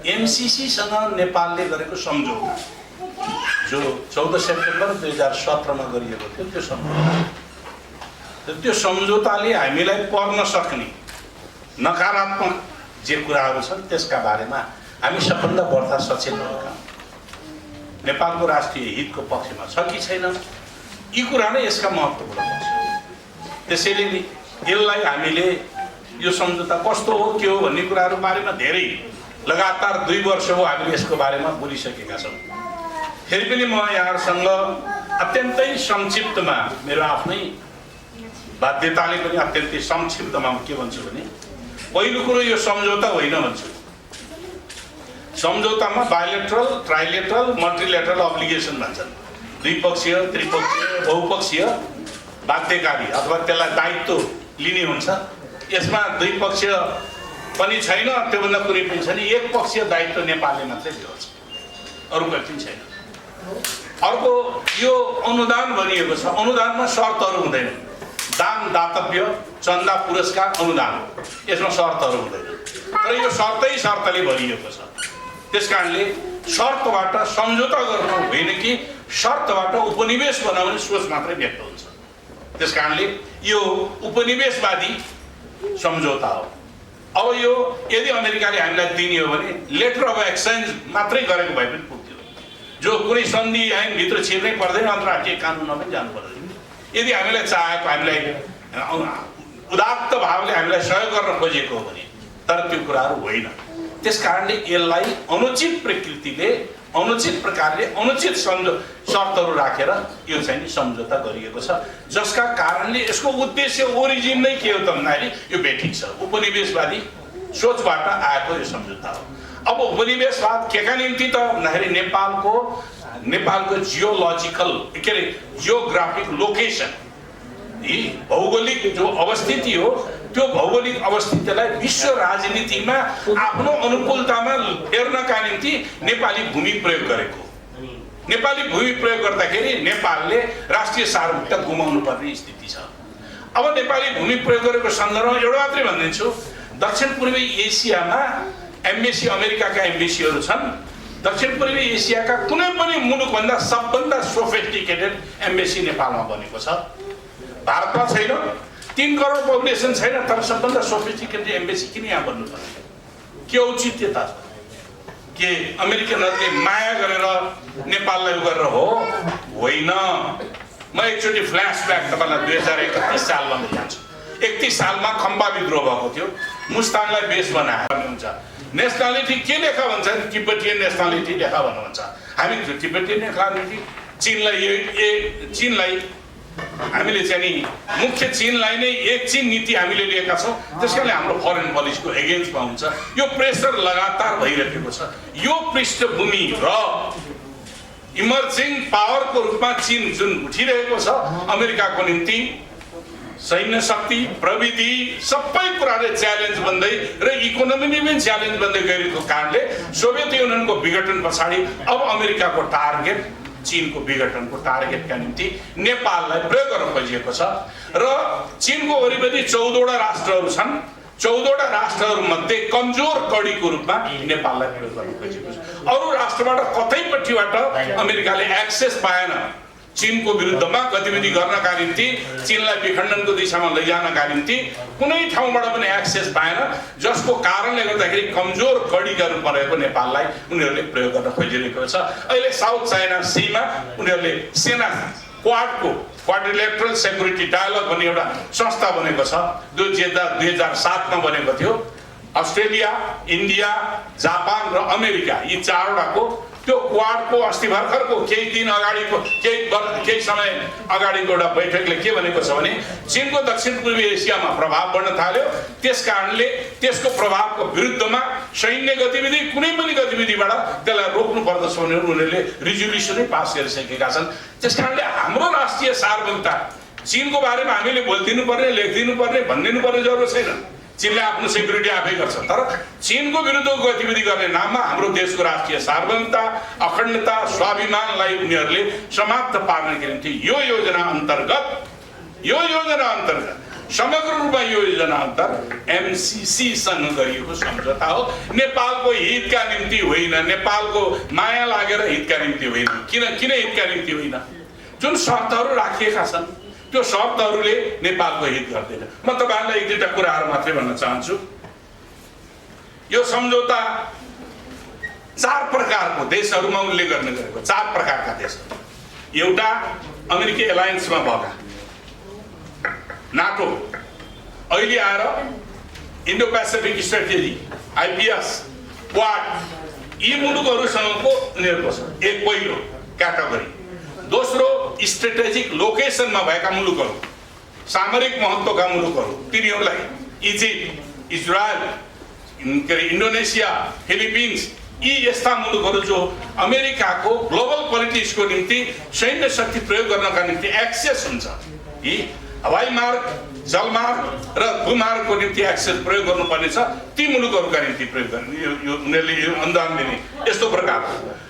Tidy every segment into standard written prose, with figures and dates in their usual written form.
एमसीसीसँग नेपालले गरेको सम्झौता जो 14 सेप्टेम्बर 2017 मा गरिएको थियो त्यो सम्झौता, त्यो सम्झौताले हामीलाई पर्न सक्ने नकारात्मक जे कुराहरू छन् त्यसका बारेमा हामी सबभन्दा बढ्ता सचेत भएका नेपालको राष्ट्रिय हितको पक्षमा छ कि छैन, यी कुरा नै यसका महत्त्वपूर्ण पक्ष हो। त्यसैले यसलाई हामीले यो सम्झौता कस्तो हो के हो भन्ने कुराहरू बारेमा धेरै लगातार 2 वर्ष हो हामीले यसको बारेमा बोलिसकेका छौँ। फेरि पनि म यहाँहरूसँग अत्यन्तै संक्षिप्तमा मेरो आफ्नै बाध्यताले पनि अत्यन्तै संक्षिप्तमा के भन्छु भने पहिलो कुरो यो सम्झौता होइन भन्छु। सम्झौतामा बाइलेटरल, ट्राइलेटरल, मल्टिलेटरल अब्लिगेसन भन्छन्। द्विपक्षीय, त्रिपक्षीय, बहुपक्षीय बाध्यकारी अथवा त्यसलाई दायित्व लिने हुन्छ। यसमा द्विपक्षीय पनि छैन, त्योभन्दा कुनै पनि छैन, एक पक्षीय दायित्व नेपालले मात्रै लिन्छ, अरू पनि छैन। अर्को यो अनुदान भनिएको छ, अनुदानमा शर्तहरू हुँदैन। दान, दातव्य, चन्दा, पुरस्कार, अनुदान, यसमा शर्तहरू हुँदैन। तर यो शर्तले भरिएको छ। त्यसकारणले शर्तबाट सम्झौता गर्नु होइन कि शर्तबाट उपनिवेश बनाउने सोच मात्रै व्यक्त हुन्छ। त्यसकारणले यो उपनिवेशवादी सम्झौता हो। अब यो यदि अमेरिकाले हामीलाई दिने हो भने लेटर अफ एक्सचेन्ज मात्रै गरेको भए पनि पुग्थ्यो, जो कुनै सन्धि ऐनभित्र छिर्नै पर्दैन, अन्तर्राष्ट्रिय कानुनमा पनि जानु पर्दैन। यदि हामीलाई चाहेको, हामीलाई उदात्त भावले हामीलाई सहयोग गर्न खोजेको हो भने, तर त्यो कुराहरू होइन। त्यसकारणले यसलाई अनुचित प्रकृतिले, अनुचित प्रकारले, अनुचित शर्तहरू राखेर यो चाहिँ नि सम्झौता गरिएको छ, जसका कारणले यसको उद्देश्य ओरिजिन नै के हो त भन्दाखेरि यो बेठिक छ, उपनिवेशवादी सोचबाट आएको यो सम्झौता हो। अब उपनिवेशवाद केका निम्ति त भन्दाखेरि नेपालको जियोलोजिकल के अरे जियोग्राफिक लोकेसन, भौगोलिक जो अवस्थिति हो, त्यो भौगोलिक अवस्थितिलाई विश्व राजनीतिमा आफ्नो अनुकूलतामा फेर्नका निम्ति नेपाली भूमि प्रयोग गरेको। नेपाली भूमि प्रयोग गर्दाखेरि नेपालले राष्ट्रिय सार्वभौमिकता गुमाउनु पर्ने स्थिति छ। अब नेपाली भूमि प्रयोग गरेको सन्दर्भमा एउटा मात्रै भनिदिन्छु, दक्षिण पूर्वी एसियामा एम्बेसी, अमेरिकाका एम्बेसीहरू छन्। दक्षिण पूर्वी एसियाका कुनै पनि मुलुकभन्दा सबभन्दा सोफिस्टिकेटेड एम्बेसी नेपालमा बनेको छ। भारतमा छैन, 3 करोड पपुलेसन छैन, तर सबभन्दा सोफिस्टिकेटेड एम्बेसी किन यहाँ बन्नु पर्छ? के औचित्यता छ? के अमेरिकनहरूले माया गरेर नेपाललाई गरेर हो? होइन। म एकचोटि फ्ल्यासब्याक तपाईँलाई 2031 सालमा जान्छु। 31 सालमा खम्बा विद्रोह भएको थियो, मुस्ताङलाई बेस बनाएर हुन्छ। नेसनालिटी के लेखा भन्छ? तिब्बतियन नेसनालिटी लेखा भन्नुहुन्छ। हामी तिब्बतियन नेसनालिटी चीनलाई हामीले चाहिँ नि मुख्य चीनलाई नै एक चीन नीति हामीले लिएका छौँ। त्यसकारणले हाम्रो फरेन पोलिसीको एगेन्स्टमा हुन्छ। यो प्रेसर लगातार भइरहेको छ। यो पृष्ठभूमि र इमर्जिङ पावरको रूपमा चीन जुन उठिरहेको छ, अमेरिकाको निम्ति सैन्य शक्ति, प्रविधि सबै कुराले च्यालेन्ज बन्दै र इकोनोमीले पनि च्यालेन्ज बन्दै गएको कारणले सोभियत युनियनको विघटन पछाडि अब अमेरिकाको टार्गेट चीनको विघटनको टार्गेटका निम्ति नेपाललाई प्रयोग गर्न खोजिएको छ। र चीनको वरिपरि 14वटा राष्ट्रहरू छन्। 14वटा राष्ट्रहरू मध्ये कमजोर कडीको रूपमा नेपाललाई प्रयोग गर्न खोजिएको छ। अरू राष्ट्रबाट कतैपट्टिबाट अमेरिकाले एक्सेस पाएन चीनको विरुद्धमा गतिविधि गर्नका निम्ति, चीनलाई विखण्डनको दिशामा लैजानका निम्ति कुनै ठाउँबाट पनि एक्सेस पाएन, जसको कारणले गर्दाखेरि कमजोर कडीका रूपमा रहेको नेपाललाई उनीहरूले प्रयोग गर्न खोजिरहेको छ। अहिले साउथ चाइना सीमा उनीहरूले सेना क्वाड्रिलेटरल सेक्युरिटी डायलग भन्ने एउटा संस्था बनेको छ, 2007 मा बनेको थियो। अस्ट्रेलिया, इन्डिया, जापान र अमेरिका यी 4वटाको त्यो क्वाडको अस्ति भर्खरको केही समय अगाडिको एउटा बैठकले के भनेको छ भने चीनको दक्षिण पूर्वी एसियामा प्रभाव बढ्न थाल्यो, त्यस कारणले त्यसको प्रभावको विरुद्धमा सैन्य गतिविधि, कुनै पनि गतिविधिबाट त्यसलाई रोक्नु पर्दछ भनेर उनीहरूले रिजोल्युसनै पास गरिसकेका छन्। त्यसकारणले हाम्रो राष्ट्रिय सार्वभौमिकता चीनको बारेमा हामीले बोलिदिनु पर्ने, लेखिदिनु पर्ने, भनिदिनु पर्ने जरुरत छैन। चीनले आफ्नो सेक्युरिटी आफै गर्छ, तर चीनको विरुद्धको गतिविधि गर्ने नाममा हाम्रो देशको राष्ट्रिय सार्वभौमिकता, अखण्डता, स्वाभिमानलाई उनीहरूले समाप्त पार्नका निम्ति यो योजना अन्तर्गत समग्र रूपमा यो योजना अन्तर एमसीसीसँग गरिएको सम्झौता हो। नेपालको हितका निम्ति होइन, नेपालको माया लागेर हितका निम्ति होइन। किन हितका निम्ति होइन? जुन शर्तहरू राखिएका छन् त्यो शर्तहरूले नेपालको हित गर्दैन। म तपाईहरुलाई एक दुईटा कुराहरू मात्रै भन्न चाहन्छु। यो सम्झौता 4 प्रकारको देशहरूमा उल्लेख गर्ने गरेको, 4 प्रकारका देशहरू। एउटा अमेरिकी एलायन्समा भएका, नाटो, अहिले आएर Indo Pacific strategy IPS, quad, यी मुलुकहरूसँगको उनीहरूको छ एक पहिलो क्याटेगोरी। दोस्रो स्ट्रेटेजिक लोकेसनमा भएका मुलुकहरू, सामरिक महत्त्वका मुलुकहरू, तिनीहरूलाई इजिप्ट, इजरायल, इन्डोनेसिया, फिलिपिन्स, यी यस्ता मुलुकहरू जो अमेरिकाको ग्लोबल पोलिटिक्सको निम्ति सैन्य शक्ति प्रयोग गर्नका निम्ति एक्सेस हुन्छ, यी हवाई मार्ग, जलमार्ग र भूमार्गको निम्ति एक्सेस प्रयोग गर्नुपर्ने छ, ती मुलुकहरूका निम्ति प्रयोग गर्ने उनीहरूले अनुदान दिने यस्तो प्रकारको।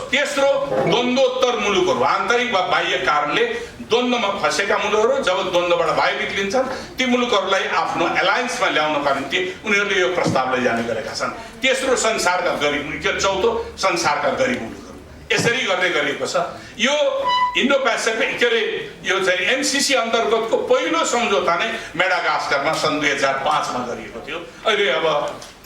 तेस्रो द्वन्द्वोत्तर मुलुकहरू, आन्तरिक वा बाह्य कारणले द्वन्द्वमा फँसेका मुलुकहरू, जब द्वन्द्वबाट भयभीत लिन्छन् ती मुलुकहरूलाई आफ्नो एलायन्समा ल्याउनका निम्ति उनीहरूले यो प्रस्ताव लैजाने गरेका छन्। तेस्रो संसारका गरिब, चौथो संसारका गरिब मुलुकहरू, यसरी गर्ने गरिएको छ। यो इन्डो पेसिफिक यो चाहिँ एमसीसी अन्तर्गतको पहिलो सम्झौता नै मेडागास्करमा सन् 2005 मा गरिएको थियो। अहिले अब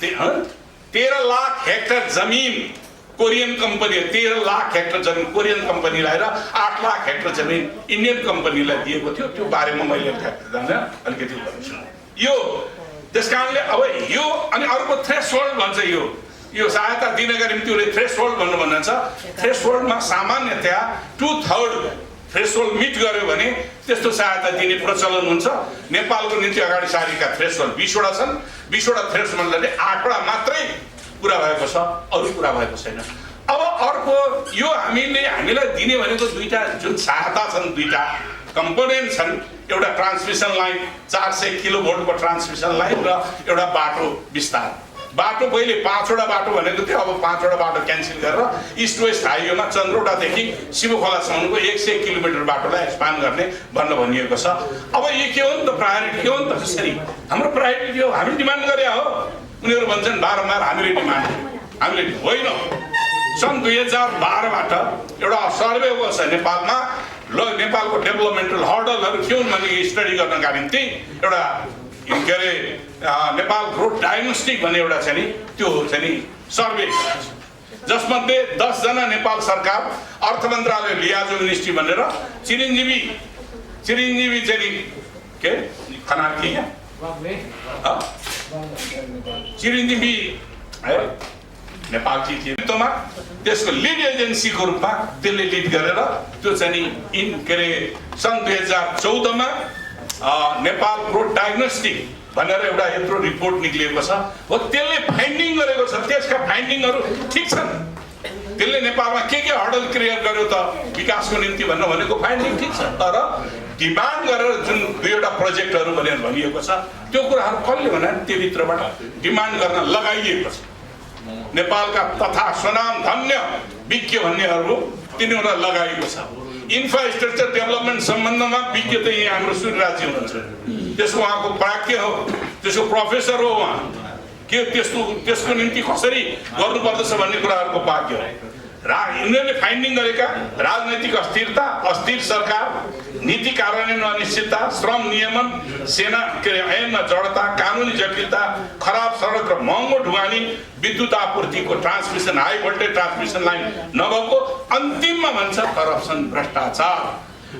13 लाख हेक्टर जमिन कोरियन कम्पनी, 13 लाख हेक्टर जमिन कोरियन कम्पनीलाई र 8 लाख हेक्टर जमिन इन्डियन कम्पनीलाई दिएको थियो। त्यो बारेमा मैले अलिकति भन्छु। यो त्यसकारणले अब यो अनि अर्को थ्रेसहोल्ड भन्छ, यो सहायता दिनका निम्ति उसले थ्रेसहोल्ड भन्छ। थ्रेसहोल्डमा सामान्यतया 2/3 थ्रेसहोल्ड मिट गर्यो भने त्यस्तो सहायता दिने प्रचलन हुन्छ। नेपालको निम्ति अगाडि सारीका थ्रेसहोल्ड 20 वटा छन्। 20 वटा थ्रेसहोल्डले 8 वटा मात्रै पुरा भएको छ, अरू पुरा भएको छैन। अब अर्को यो हामीलाई दिने भनेको दुईटा जुन सहायता छन्, दुईटा कम्पोनेन्ट छन्। एउटा ट्रान्समिसन लाइन 400 किलोभोल्टको ट्रान्समिसन लाइन र एउटा बाटो विस्तार। बाटो पहिले 5 वटा बाटो भनेको थियो, अब 5 वटा बाटो क्यान्सल गरेर इस्ट वेस्ट हाइवेमा चन्द्रौटादेखि शिवखोलासम्मको 100 किलोमिटर बाटोलाई एक्सपान्ड गर्ने भनिएको छ। अब यो के हो नि त, प्रायोरिटी के हो नि त? त्यसरी हाम्रो प्रायोरिटी हो, हामी डिमान्ड गरे हो। उनीहरू भन्छन् बारम्बार हामीले होइन। सन् 2012बाट एउटा सर्वे भएको छ नेपालमा, नेपालको डेभलपमेन्टल हर्डलहरू के हुन् भन्ने स्टडी गर्नका निम्ति एउटा नेपाल ग्रोथ डायग्नोस्टिक भन्ने एउटा छ नि, त्यो चाहिँ नि सर्वे, जसमध्ये 10 जना नेपाल सरकार अर्थ मन्त्रालय लियाजो मिनिस्ट्री भनेर चिरञ्जीवी चाहिँ के खनाल के चिरञ्जीवी नेपालकी नेतृत्वमा त्यसको लिड एजेन्सीको रूपमा त्यसले लिड गरेर त्यो चाहिँ नि सन् 2014 मा नेपाल ग्रोथ डायग्नोस्टिक भनेर एउटा यत्रो रिपोर्ट निक्लिएको छ हो। त्यसले फाइन्डिङ गरेको छ, त्यसका फाइन्डिङहरू ठिक छन्। त्यसले नेपालमा के हर्डल क्रिएट गर्यो त विकासको निम्ति भनेको फाइन्डिङ ठिक छ, तर डिमान्ड गरेर जुन 2वटा प्रोजेक्टहरू भनेर भनिएको छ त्यो कुराहरू कसले भने त्योभित्रबाट डिमान्ड गर्न लगाइएको छ। नेपालका तथा स्वनाम धन्य विज्ञ भन्नेहरू तिनीहरूलाई लगाइएको छ। इन्फ्रास्ट्रक्चर डेभलपमेन्ट सम्बन्धमा विज्ञ त यहाँ हाम्रो सूर्यराजी हुनुहुन्छ, त्यसको उहाँको प्राज्ञ हो, त्यसको प्रोफेसर हो उहाँ। के त्यसको निम्ति कसरी गर्नुपर्दछ भन्ने कुराहरूको भाग्य हो। उनीहरूले फाइन्डिङ गरेका राजनैतिक अस्थिरता, अस्थिर सरकार, नीति कार्यान्वयन अनिश्चितता, श्रम नियमन, सेना ऐनमा जडता, कानुनी जटिलता, खराब सडक र महँगो ढुवानी, विद्युत आपूर्तिको transmission, high voltage transmission line नभएको, अन्तिममा भन्छ करप्सन, भ्रष्टाचार।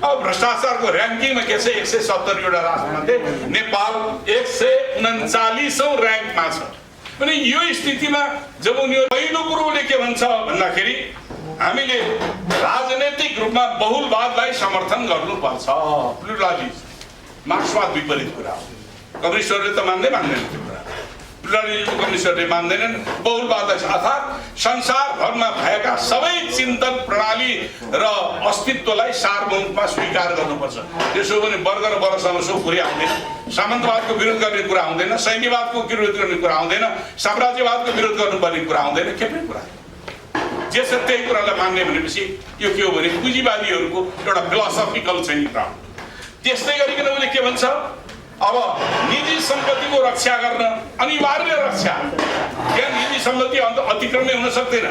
अब भ्रष्टाचारको र्याङ्किङमा के छ, 170 वटा राष्ट्रमध्ये नेपाल 139औं र्याङ्कमा छ। अनि यो स्थितिमा जब उनीहरू पहिलो कुरोले के भन्छ भन्दाखेरि हामीले राजनैतिक रूपमा बहुलवादलाई समर्थन गर्नुपर्छ, प्लुरालिज्म, मार्क्सवाद विपरीत कुरा हो। कम्युनिस्टहरूले त मान्दैनन् त्यो कुरा, प्लुरालिज्म कम्युनिस्टहरूले मान्दैनन्, बहुलवादलाई अर्थात् संसारभरमा भएका सबै चिन्तन प्रणाली र अस्तित्वलाई सार्वभौममा स्वीकार गर्नुपर्छ। त्यसो भने वर्ग र वर्गसमस्या कुरा आउँदैन, सामन्तवादको विरोध गर्ने कुरा आउँदैन, सैन्यवादको विरोध गर्ने कुरा आउँदैन, साम्राज्यवादको विरोध गर्नुपर्ने कुरा आउँदैन, के पनि कुरा जे छ त्यही कुरालाई मान्ने भनेपछि यो के हो भने पुँजीवादीहरूको एउटा फिलोसफिकल चाहिँ कुरा हो। त्यस्तै गरिकन उसले के भन्छ, अब निजी सम्पत्तिको रक्षा गर्न अनिवार्य रक्षा, त्यहाँ निजी सम्पत्ति अतिक्रमण हुन सक्दैन।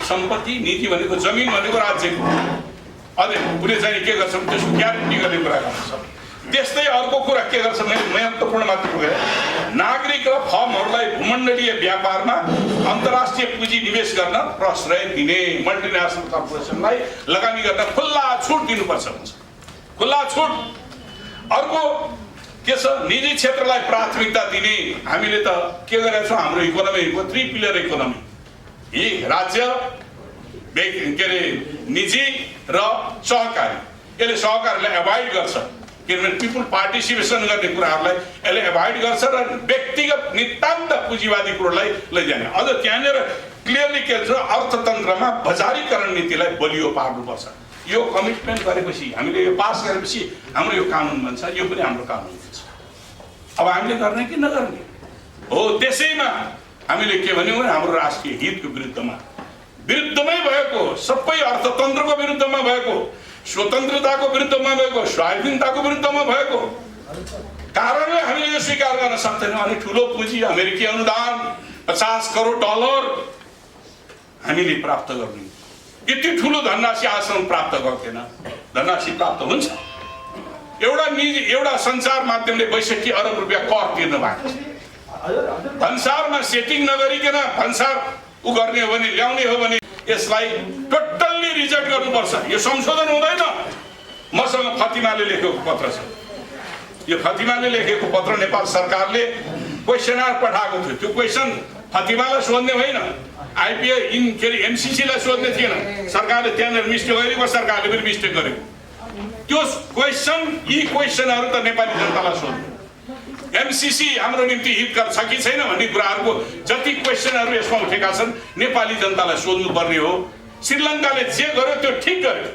सम्पत्ति निजी भनेको जमिन भनेको राज्यको, अनि कुनै चाहिँ के गर्छ त्यसको ग्यारेन्टी गर्ने कुरा गर्छ। त्यस्तै अर्को कुरा के गर्छ, मैले महत्त्वपूर्ण मात्र गएँ, नागरिक र फर्महरूलाई भूमण्डलीय व्यापारमा अन्तर्राष्ट्रिय पुँजी निवेश गर्न प्रश्रय दिने मल्टिनेसनल कर्पोरेसनलाई लगानी गर्न खुल्ला छुट दिनुपर्छ भन्छ, खुल्ला छुट। अर्को के छ, निजी क्षेत्रलाई प्राथमिकता दिने। हामीले त के गरेका छौँ, हाम्रो इकोनोमीको 3 पिलर इकोनोमी, यी राज्य के अरे निजी र सहकारी। यसले सहकारीलाई एभोइड गर्छ, किनभने पिपुल पार्टिसिपेसन गर्ने कुराहरूलाई यसले एभोइड गर्छ र व्यक्तिगत नितान्त पुँजीवादी कुरोलाई लैजाने। अझ त्यहाँनिर क्लियरली के छ, अर्थतन्त्रमा बजारीकरण नीतिलाई बलियो पार्नुपर्छ। यो कमिटमेन्ट गरेपछि, हामीले यो पास गरेपछि हाम्रो यो कानुन बन्छ, यो पनि हाम्रो कानुन हुन्छ। अब हामीले गर्ने कि नगर्ने हो, त्यसैमा हामीले के भन्यौँ भने हाम्रो राष्ट्रिय हितको विरुद्धमै भएको, सबै अर्थतन्त्रको विरुद्धमा भएको, स्वतन्त्रताको विरुद्धमा भएको, स्वाधीनताको विरुद्धमा भएको कारणले हामीले यो स्वीकार गर्न सक्दैनौँ। अनि ठुलो पुँजी अमेरिकी अनुदान $50 करोड हामीले प्राप्त गर्नु, यति ठुलो धनराशि आजसम्म प्राप्त गर्दैन। धनराशि प्राप्त हुन्छ, एउटा सञ्चार माध्यमले 62 अरब रुपियाँ कर तिर्नु भएको छ। भन्सारमा सेटिङ नगरिकन भन्सार गर्ने हो भने, ल्याउने हो भने यसलाई टोटल्ली रिजेक्ट गर्नुपर्छ। यो संशोधन हुँदैन। मसँग फतिमाले लेखेको पत्र छ, यो फतिमाले लेखेको पत्र नेपाल सरकारले क्वेसनर पठाएको थियो। त्यो क्वेसन फतिमालाई सोध्ने होइन, आइपिए के अरे एमसिसीलाई सोध्ने थिएन। सरकारले त्यहाँनिर मिस्टेक गरेको, सरकारले पनि मिस्टेक गरेको। त्यो क्वेसन, यी क्वेसनहरू त नेपाली जनतालाई सोध्नु। एमसिसी हाम्रो निम्ति हितकर छ कि छैन भन्ने कुराहरूको जति क्वेसनहरू यसमा उठेका छन् नेपाली जनतालाई सोध्नुपर्ने हो। श्रीलङ्काले जे गर्यो त्यो ठिक गर्यो।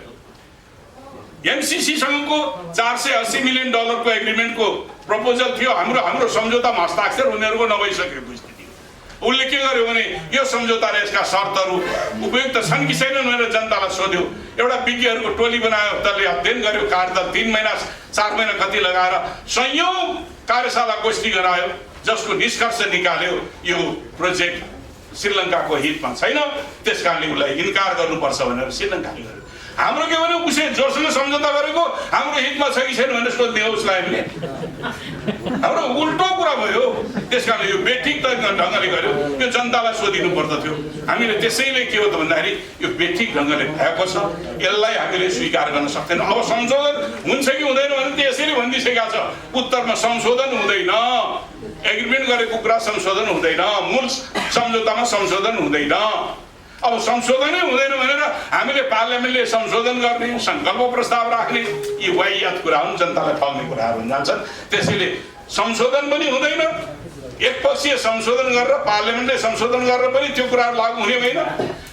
एमसिसीसँगको $480 मिलियन को एग्रिमेन्टको प्रपोजल थियो, हाम्रो सम्झौतामा हस्ताक्षर उनीहरूको नभइसकेको स्थिति। उसले के गर्यो भने यो सम्झौताले यसका शर्तहरू उपयुक्त छन् कि छैनन् भनेर जनतालाई सोध्यो। एउटा विज्ञहरूको टोली बनायो, त्यसले अध्ययन गर्यो, कार्यदल 3 महिना 4 महिना कति लगाएर संयौं कार्यशाला गोष्ठी गरायो, जसको निष्कर्ष निकाल्यो यो प्रोजेक्ट श्रीलङ्काको हितमा छैन, त्यसकारणले उसलाई इन्कार गर्नुपर्छ भनेर श्रीलङ्काले गर्यो। हाम्रो के भने उसले जोसँग सम्झौता गरेको हाम्रो हितमा छ कि छैन भनेर सोध्ने हो उसलाई हामीले। हाम्रो उल्टो कुरा भयो। त्यसकारणले यो बेठिक ढङ्गले गर्यो, यो जनतालाई सोधिनु पर्दथ्यो। हामीले त्यसैले के हो त भन्दाखेरि यो बेठिक ढङ्गले भएको छ, यसलाई हामीले स्वीकार गर्न सक्दैनौँ। अब संशोधन हुन्छ कि हुँदैन भने त यसैले भनिदिइसकेका छ, उत्तरमा संशोधन हुँदैन, एग्रिमेन्ट गरेको कुरा संशोधन हुँदैन, मूल सम्झौतामा संशोधन हुँदैन। अब संशोधनै हुँदैन भनेर हामीले पार्लियामेन्टले संशोधन गर्ने, संकल्प प्रस्ताव राख्ने, यी वाहियात कुरा हुन्, जनतालाई ठग्ने कुराहरू हुन जान्छन्। त्यसैले संशोधन पनि हुँदैन। एकपक्षीय संशोधन गरेर पार्लियामेन्टले संशोधन गरेर पनि त्यो कुराहरू लागू हुने होइन।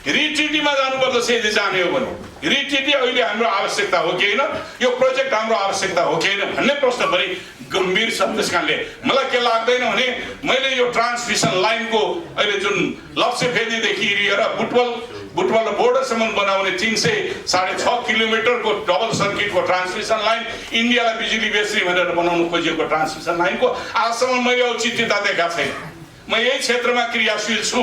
रिट्रिटीमा जानुपर्दछ यदि जाने हो भने। रिट्रिटी अहिले हाम्रो आवश्यकता हो कि होइन, यो प्रोजेक्ट हाम्रो आवश्यकता हो कि होइन भन्ने प्रश्न पनि गम्भीर छ। त्यसकारणले मलाई के लाग्दैन भने मैले यो ट्रान्समिसन लाइनको अहिले जुन लप्सेफेदीदेखि लिएर बुटवल र बोर्डरसम्म बनाउने 306.5 किलोमिटरको डबल सर्किटको ट्रान्समिसन लाइन, इन्डियालाई बिजुली बेच्ने भनेर बनाउनु खोजिएको ट्रान्समिसन लाइनको आजसम्म मैले औचित्यता देखाएको छैन। म यही क्षेत्रमा क्रियाशील छु,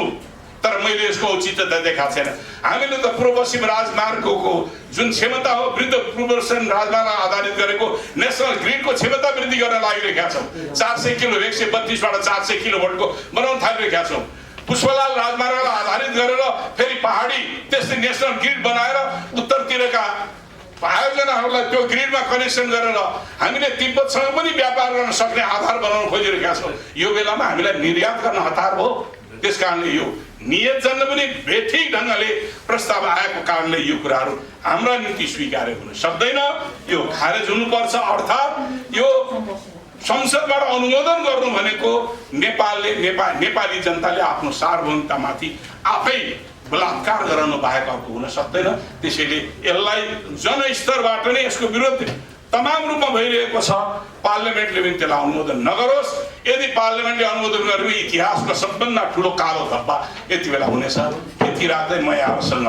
तर मैले यसको औचित्यता देखाएको छैन। हामीले त पूर्व पश्चिम राजमार्गको जुन क्षमता हो, वृद्ध पूर्व पश्चिम राजमार्ग आधारित गरेको नेसनल ग्रिडको क्षमता वृद्धि गर्न लागिरहेका छौँ। 400 किलो 132बाट 400 किलोभोल्टको बनाउन थालिरहेका छौँ। पुष्पलाल राजमार्गलाई आधारित गरेर फेरि पहाडी त्यस्तै नेसनल ग्रिड बनाएर उत्तरतिरका आयोजनाहरूलाई त्यो ग्रिडमा कनेक्सन गरेर हामीले तिब्बतसँग पनि व्यापार गर्न सक्ने आधार बनाउन खोजिरहेका छौँ। यो बेलामा हामीलाई निर्यात गर्न हतार भयो। त्यसकारणले यो नियोजन पनि बेठिक ढङ्गले प्रस्ताव आएको कारणले यो कुराहरू हाम्रा निम्ति स्वीकार्य हुन सक्दैन, यो खारेज हुनुपर्छ। अर्थात् यो संसदबाट अनुमोदन गर्नु भनेको नेपाली जनताले आफ्नो सार्वभौमतामाथि आफै बलात्कार गराउनु बाहेक अर्को हुन सक्दैन। त्यसैले यसलाई जनस्तरबाट नै यसको विरोध तमाम रूपमा भइरहेको छ। पार्लियामेन्टले पनि त्यसलाई अनुमोदन नगरोस्। यदि पार्लियामेन्टले अनुमोदन गरे इतिहासको सबभन्दा ठुलो कालो धब्बा यति बेला हुनेछ। यति राख्दै म यहाँसँग